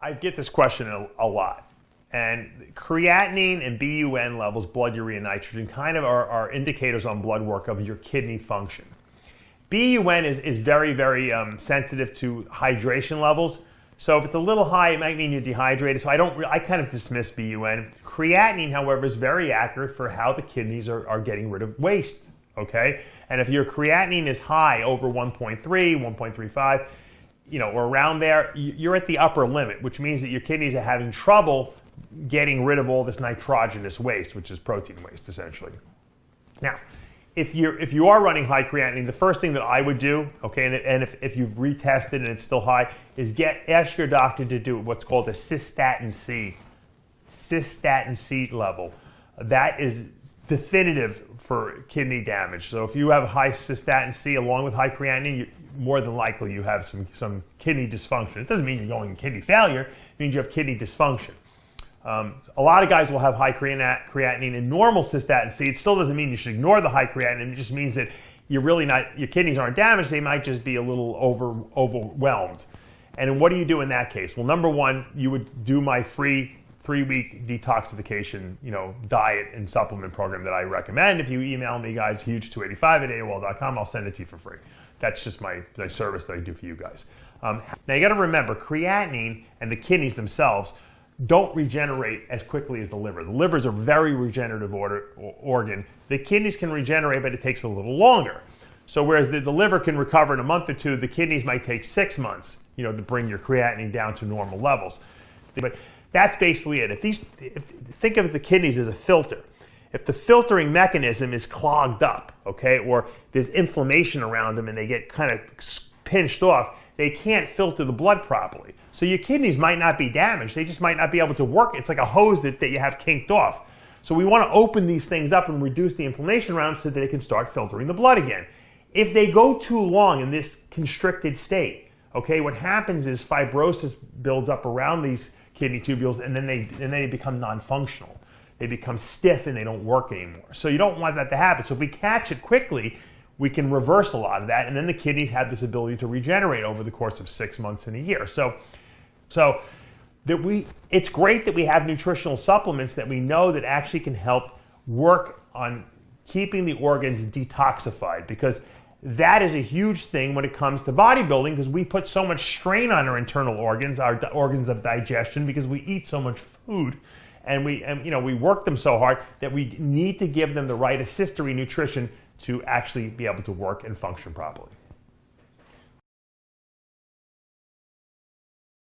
I get this question a lot. And creatinine and BUN levels, blood urea nitrogen, kind of are indicators on blood work of your kidney function. BUN is very, very sensitive to hydration levels. So if it's a little high, it might mean you're dehydrated. So I kind of dismiss BUN. Creatinine, however, is very accurate for how the kidneys are getting rid of waste, okay? And if your creatinine is high, over 1.3, 1.35, or around there, you're at the upper limit, which means that your kidneys are having trouble getting rid of all this nitrogenous waste, which is protein waste, essentially. Now, if you are running high creatinine, the first thing that I would do, okay, and if you've retested and it's still high, is ask your doctor to do what's called a cystatin C level. That is definitive for kidney damage. So if you have high cystatin C along with high creatinine, more than likely you have some kidney dysfunction. It doesn't mean you're going kidney failure. It means you have kidney dysfunction. A lot of guys will have high creatinine and normal cystatin C. It still doesn't mean you should ignore the high creatinine. It just means that your kidneys aren't damaged. They might just be a little overwhelmed. And what do you do in that case? Well, number one, you would do my free 3-week detoxification, diet and supplement program that I recommend. If you email me, guys, huge285@AOL.com, I'll send it to you for free. That's just my service that I do for you guys. Now you got to remember, creatinine and the kidneys themselves don't regenerate as quickly as the liver. The liver is a very regenerative organ. The kidneys can regenerate, but it takes a little longer. So whereas the liver can recover in a month or two, the kidneys might take 6 months, to bring your creatinine down to normal levels. But that's basically it. Think of the kidneys as a filter. If the filtering mechanism is clogged up, okay, or there's inflammation around them and they get kind of pinched off, they can't filter the blood properly. So your kidneys might not be damaged. They just might not be able to work. It's like a hose that you have kinked off. So we want to open these things up and reduce the inflammation around them so that they can start filtering the blood again. If they go too long in this constricted state, okay, what happens is fibrosis builds up around these kidney tubules and then they become non-functional. They become stiff and they don't work anymore. So you don't want that to happen. So if we catch it quickly, we can reverse a lot of that, and then the kidneys have this ability to regenerate over the course of 6 months and a year. So it's great that we have nutritional supplements that we know that actually can help work on keeping the organs detoxified, because that is a huge thing when it comes to bodybuilding, because we put so much strain on our internal organs, our organs of digestion, because we eat so much food. And we work them so hard that we need to give them the right assistory nutrition to actually be able to work and function properly.